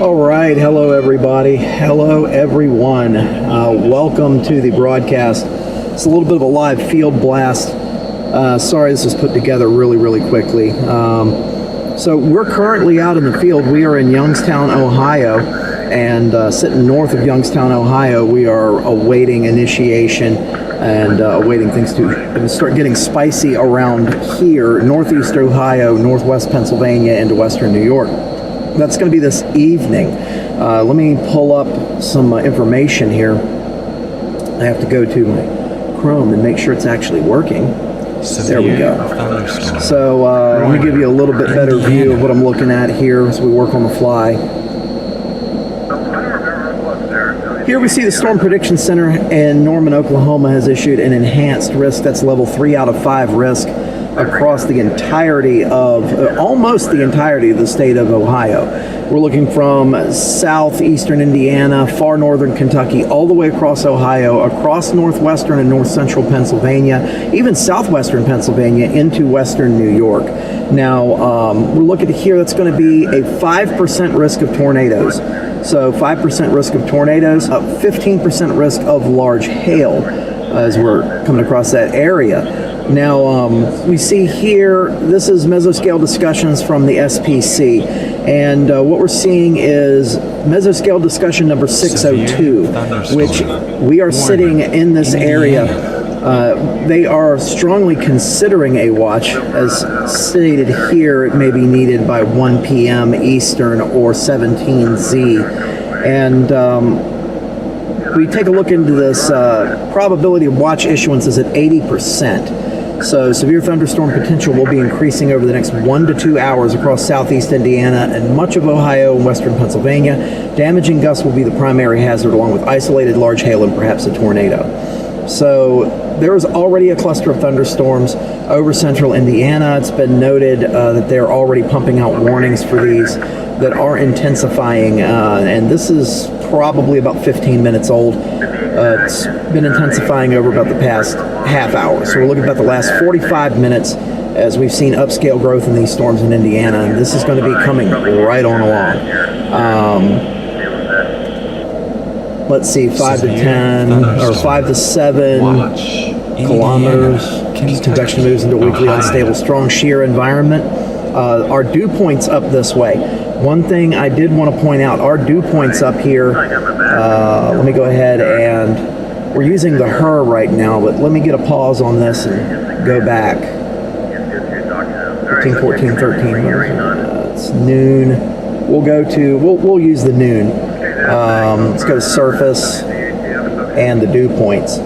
All right, hello everybody. Hello everyone. Welcome to the broadcast. It's a little bit of a live field blast. Sorry, this was put together really quickly. So we're currently out in the field. We are in Youngstown, Ohio, and sitting north of Youngstown, Ohio, we are awaiting initiation and awaiting things to start getting spicy around here, northeast Ohio, northwest Pennsylvania, into western New York. That's going to be this evening. Let me pull up some information here. I have to go to my Chrome and make sure it's actually working. There we go. So let me give you a little bit better view of what I'm looking at here as we work on the fly. Here we see the Storm Prediction Center in Norman, Oklahoma has issued an enhanced risk. That's level 3 out of 5 risk across the entirety of, almost the entirety of the state of Ohio. We're looking from southeastern Indiana, far northern Kentucky, all the way across Ohio, across northwestern and north central Pennsylvania, even southwestern Pennsylvania into western New York. Now, we're looking at here, that's going to be a 5% risk of tornadoes. So 5% risk of tornadoes, 15% risk of large hail as we're coming across that area. Now, we see here, this is mesoscale discussions from the SPC, and what we're seeing is mesoscale discussion number 602, which we are sitting in this area. They are strongly considering a watch. As stated here, it may be needed by 1 p.m. Eastern or 17Z. And we take a look into this, probability of watch issuance is at 80%. So severe thunderstorm potential will be increasing over the next 1 to 2 hours across southeast Indiana and much of Ohio and western Pennsylvania. Damaging gusts will be the primary hazard, along with isolated large hail and perhaps a tornado. So there is already a cluster of thunderstorms over central Indiana. It's been noted that they're already pumping out warnings for these that are intensifying, and this is probably about 15 minutes old. It's been intensifying over about the past half hour. So we're looking at about the last 45 minutes as we've seen upscale growth in these storms in Indiana, and this is going to be coming right on along. Let's see, 5 to 10 or 5 to 7 kilometers. Convection moves into weakly unstable, strong shear environment. Our dew points up this way. One thing I did want to point out, our dew points up here, let me go ahead and, we're using the HER right now, but let me get a pause on this and go back. 13, 14, 13, it's noon. We'll go to, we'll use the noon. Let's go to surface and the dew points.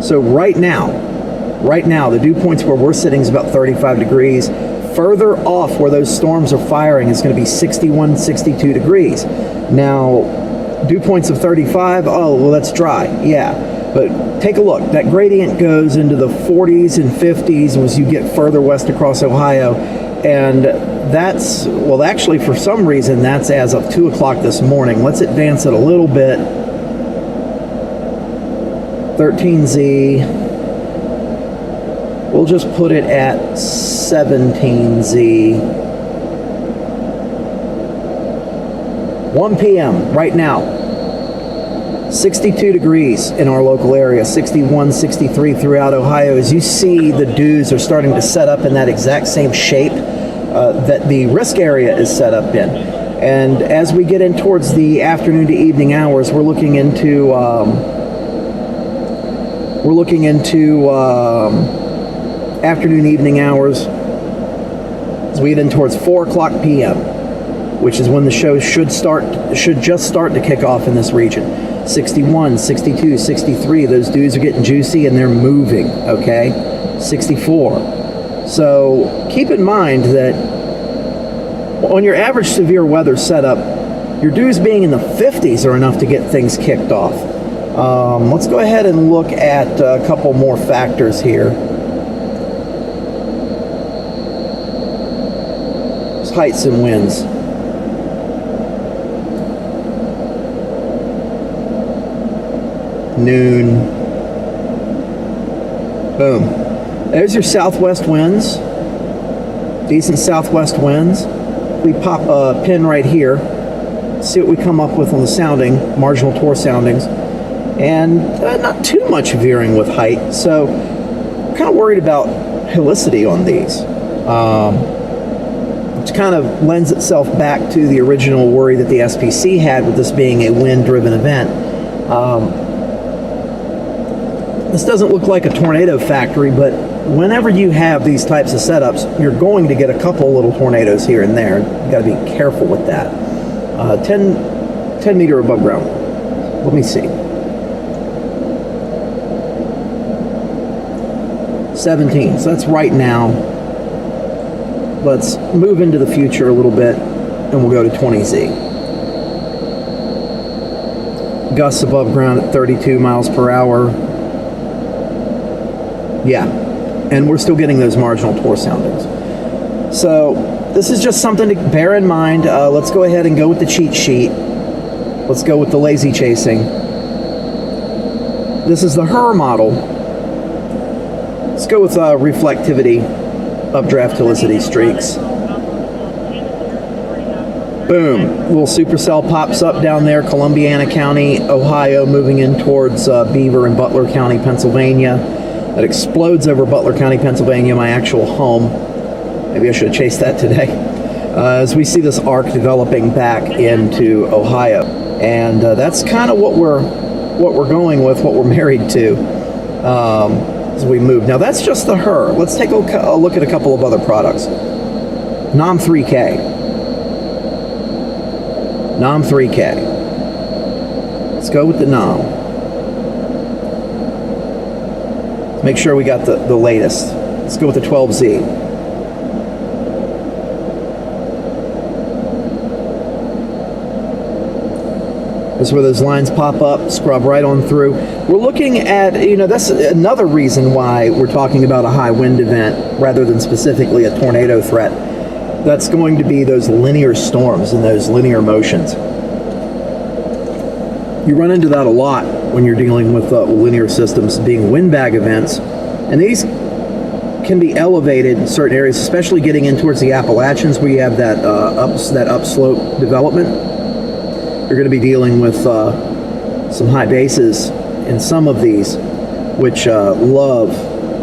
So right now, the dew points where we're sitting is about 35 degrees. Further off where those storms are firing is going to be 61, 62 degrees. Now, dew points of 35, oh, well, that's dry. Yeah, but take a look. That gradient goes into the 40s and 50s as you get further west across Ohio. And that's, well, actually, for some reason, that's as of 2 o'clock this morning. Let's advance it a little bit. 13Z. We'll just put it at 17Z. 1 p.m. right now. 62 degrees in our local area, 61, 63 throughout Ohio. As you see, the dews are starting to set up in that exact same shape that the risk area is set up in. And as we get in towards the afternoon to evening hours, we're looking into afternoon, evening hours as we get in towards 4 o'clock p.m., which is when the show should just start to kick off in this region. 61, 62, 63, those dews are getting juicy and they're moving, okay? 64. So keep in mind that on your average severe weather setup, your dews being in the 50s are enough to get things kicked off. Let's go ahead and look at a couple more factors here. Heights and winds. Noon. Boom. There's your southwest winds. Decent southwest winds. We pop a pin right here, see what we come up with on the sounding, marginal torque soundings, and not too much veering with height. So I'm kind of worried about helicity on these, which kind of lends itself back to the original worry that the SPC had with this being a wind-driven event. This doesn't look like a tornado factory, but whenever you have these types of setups, you're going to get a couple little tornadoes here and there. You got to be careful with that. 10 meter above ground. Let me see. 17. So that's right now. Let's move into the future a little bit, and we'll go to 20Z. Gusts above ground at 32 miles per hour. Yeah, and we're still getting those marginal torque soundings. So this is just something to bear in mind. Let's go ahead and go with the cheat sheet. Let's go with the lazy chasing. This is the HER model. Let's go with reflectivity, updraft helicity streaks. Boom, little supercell pops up down there, Columbiana County, Ohio, moving in towards Beaver and Butler County, Pennsylvania. That explodes over Butler County, Pennsylvania, my actual home. Maybe I should have chased that today. As we see this arc developing back into Ohio, and that's kind of what we're going with, what we're married to as we move. Now that's just the HER. Let's take a look at a couple of other products. NOM 3K. NOM 3K. Let's go with the NOM. Make sure we got the latest. Let's go with the 12Z. This is where those lines pop up, scrub right on through. We're looking at, that's another reason why we're talking about a high wind event rather than specifically a tornado threat. That's going to be those linear storms and those linear motions. You run into that a lot when you're dealing with linear systems being windbag events, and these can be elevated in certain areas, especially getting in towards the Appalachians where you have that upslope development. You're going to be dealing with some high bases in some of these, which love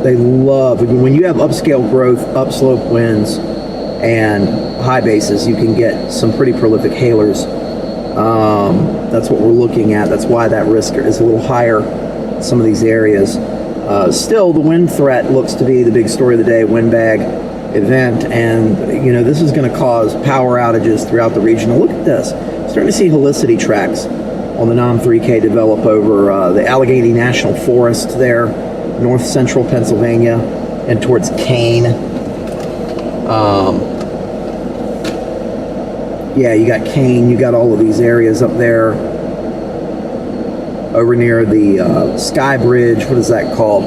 when you have upscale growth, upslope winds, and high bases. You can get some pretty prolific hailers. That's what we're looking at. That's why that risk is a little higher in some of these areas. Still, the wind threat looks to be the big story of the day, windbag event, and this is going to cause power outages throughout the region. Look at this. Starting to see helicity tracks on the NOM 3K develop over the Allegheny National Forest there, north central Pennsylvania, and towards Kane. Yeah, you got Kane, you got all of these areas up there over near the Sky Bridge. What is that called?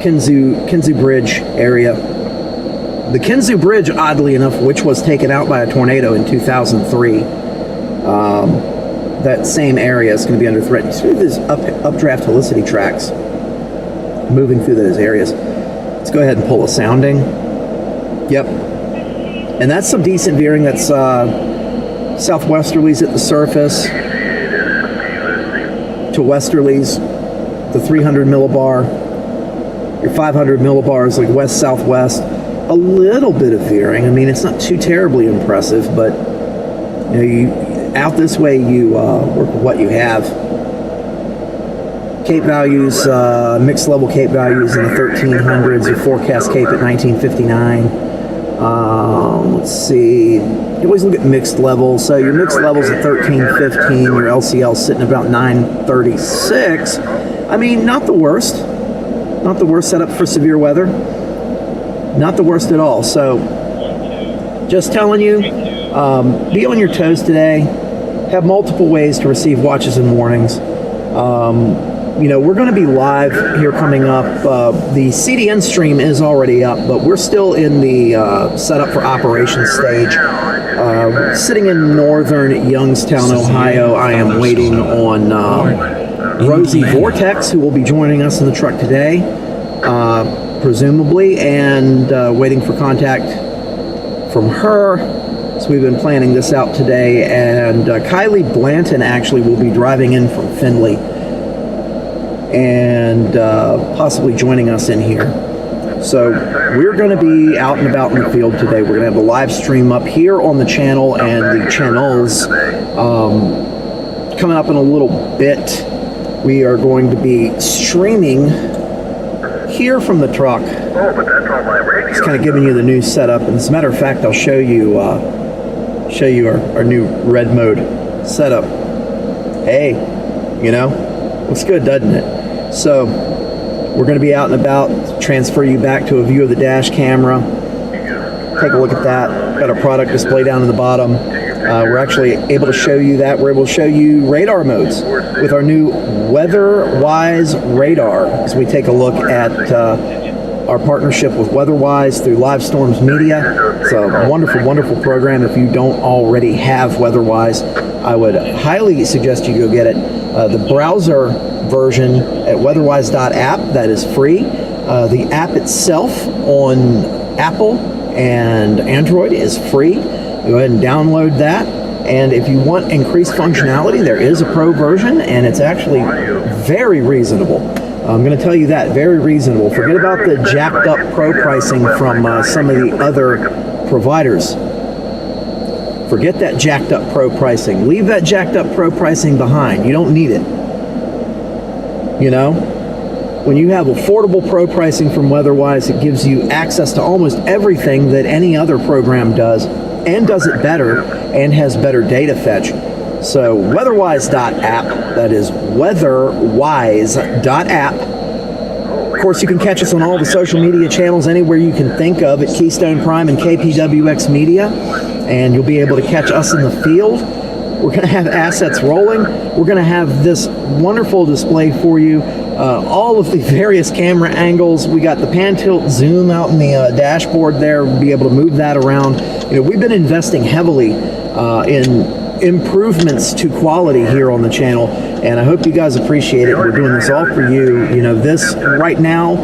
Kinzu Bridge area. The Kinzu Bridge, oddly enough, which was taken out by a tornado in 2003, that same area is going to be under threat. You see these updraft helicity tracks moving through those areas. Let's go ahead and pull a sounding. Yep. And that's some decent veering. That's southwesterlies at the surface to westerlies, the 300 millibar. Your 500 millibars like west-southwest. A little bit of veering. I mean, it's not too terribly impressive, but out this way you work with what you have. Cape values, mixed level Cape values in the 1300s. Your forecast Cape at 1959. Let's see. You always look at mixed levels. So your mixed levels at 1315. Your LCL sitting about 936. I mean, not the worst. Not the worst setup for severe weather. Not the worst at all. So, just telling you, be on your toes today. Have multiple ways to receive watches and warnings. We're going to be live here coming up. The CDN stream is already up, but we're still in the setup for operations stage. Sitting in northern Youngstown, Ohio, I am waiting on Rosie Vortex, who will be joining us in the truck today, presumably, and waiting for contact from her. So we've been planning this out today, and Kylie Blanton actually will be driving in from Findlay and possibly joining us in here. So we're going to be out and about in the field today. We're going to have the live stream up here on the channel and the channels. Coming up in a little bit, we are going to be streaming here from the truck. Just kind of giving you the new setup. And as a matter of fact, I'll show you our new red mode setup. Hey, you know, looks good, doesn't it? So we're going to be out and about, transfer you back to a view of the dash camera. Take a look at that. Got our product display down in the bottom. We're actually able to show you that. We're able to show you radar modes with our new WeatherWise radar as we take a look at our partnership with WeatherWise through Live Storms Media. It's a wonderful, wonderful program. If you don't already have WeatherWise, I would highly suggest you go get it. The browser version at weatherwise.app, that is free. The app itself on Apple and Android is free. Go ahead and download that. And if you want increased functionality, there is a pro version, and it's actually very reasonable. I'm going to tell you that, very reasonable. Forget about the jacked up pro pricing from some of the other providers. Forget that jacked up pro pricing. Leave that jacked up pro pricing behind. You don't need it. You know, when you have affordable pro pricing from WeatherWise, it gives you access to almost everything that any other program does, and does it better, and has better data fetch. So weatherwise.app, that is weatherwise.app. Of course, you can catch us on all the social media channels anywhere you can think of at Keystone Prime and KPWX Media, and you'll be able to catch us in the field. We're going to have assets rolling. We're going to have this wonderful display for you. All of the various camera angles. We got the pan, tilt, zoom out in the dashboard there. We'll be able to move that around. You know, we've been investing heavily in improvements to quality here on the channel, and I hope you guys appreciate it. We're doing this all for you. You know, this right now,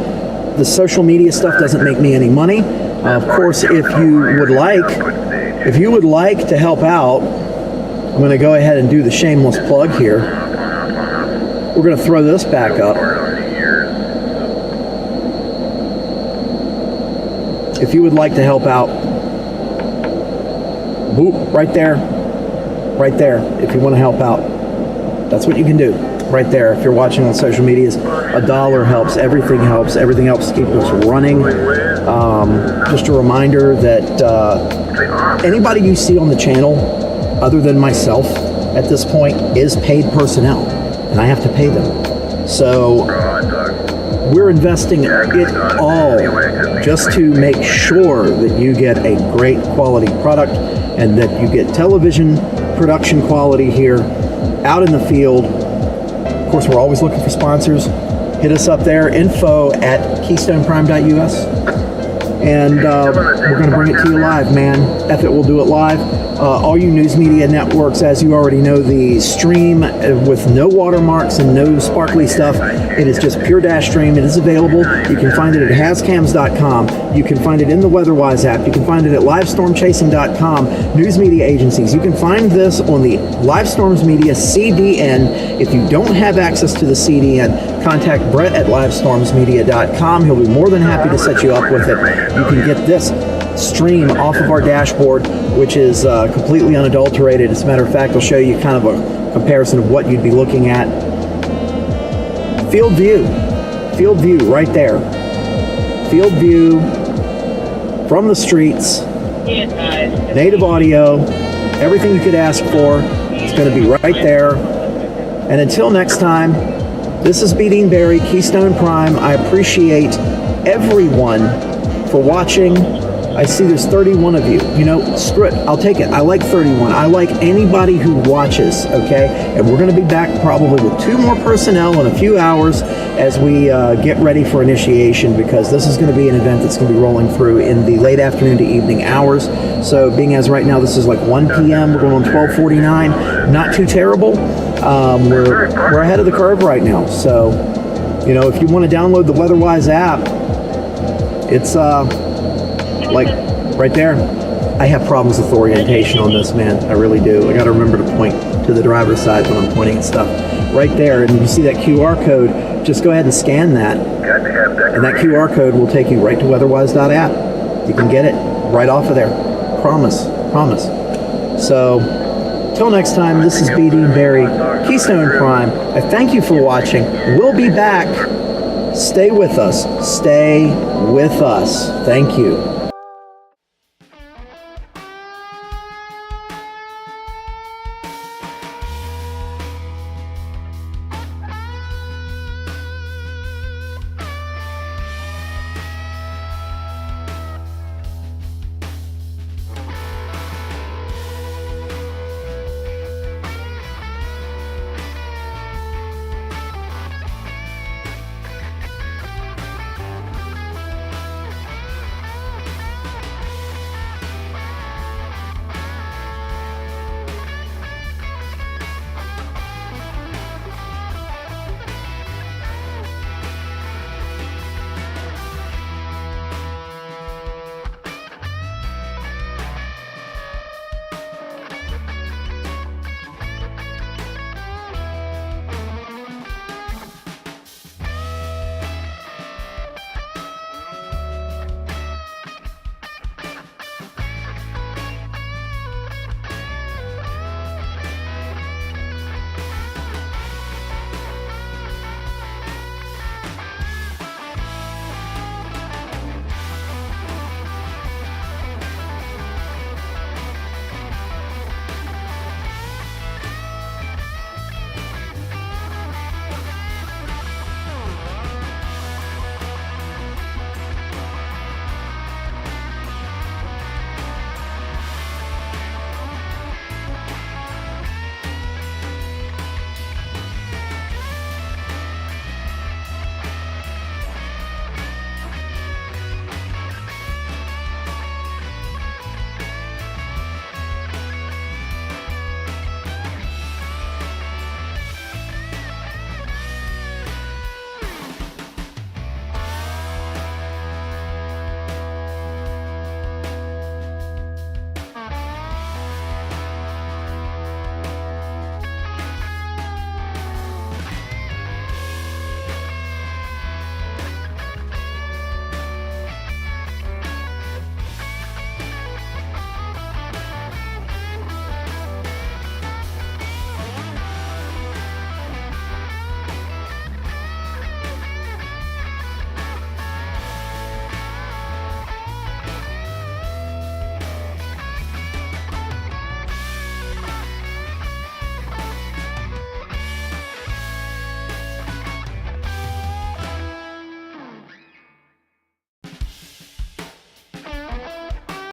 the social media stuff doesn't make me any money. Of course, if you would like to help out, I'm going to go ahead and do the shameless plug here. We're going to throw this back up. If you would like to help out, boop, right there. Right there, if you want to help out. That's what you can do. Right there, if you're watching on social medias, $1 helps, everything helps to keep us running. Just a reminder that anybody you see on the channel, other than myself at this point, is paid personnel, and I have to pay them. So we're investing it all just to make sure that you get a great quality product and that you get television production quality here out in the field. Of course, we're always looking for sponsors. Hit us up there, info@keystoneprime.us. And we're going to bring it to you live, man. F it, we'll do it live. All you news media networks, as you already know, the stream with no watermarks and no sparkly stuff. It is just pure dash stream. It is available. You can find it at hascams.com. You can find it in the WeatherWise app. You can find it at livestormchasing.com. News media agencies. You can find this on the Live Storms Media CDN. If you don't have access to the CDN, contact Brett at livestormsmedia.com. He'll be more than happy to set you up with it. You can get this stream off of our dashboard, which is completely unadulterated. As a matter of fact, I'll show you kind of a comparison of what you'd be looking at. Field view right there. Field view from the streets, native audio, everything you could ask for. It's going to be right there. And until next time, this is B. Dean Barry, Keystone Prime. I appreciate everyone for watching. I see there's 31 of you. You know, screw it. I'll take it. I like 31. I like anybody who watches, okay? And we're going to be back probably with 2 more personnel in a few hours as we get ready for initiation, because this is going to be an event that's going to be rolling through in the late afternoon to evening hours. So being as right now this is like 1 p.m., we're going on 12:49. Not too terrible. We're ahead of the curve right now. So, you know, if you want to download the WeatherWise app, it's like right there. I have problems with orientation on this, man. I really do. I got to remember to point to the driver's side when I'm pointing at stuff. Right there, and you see that QR code, just go ahead and scan that. And that QR code will take you right to weatherwise.app. You can get it right off of there. Promise. So, till next time, this is B. Dean Barry, Keystone Prime. I thank you for watching. We'll be back. Stay with us. Stay with us. Thank you.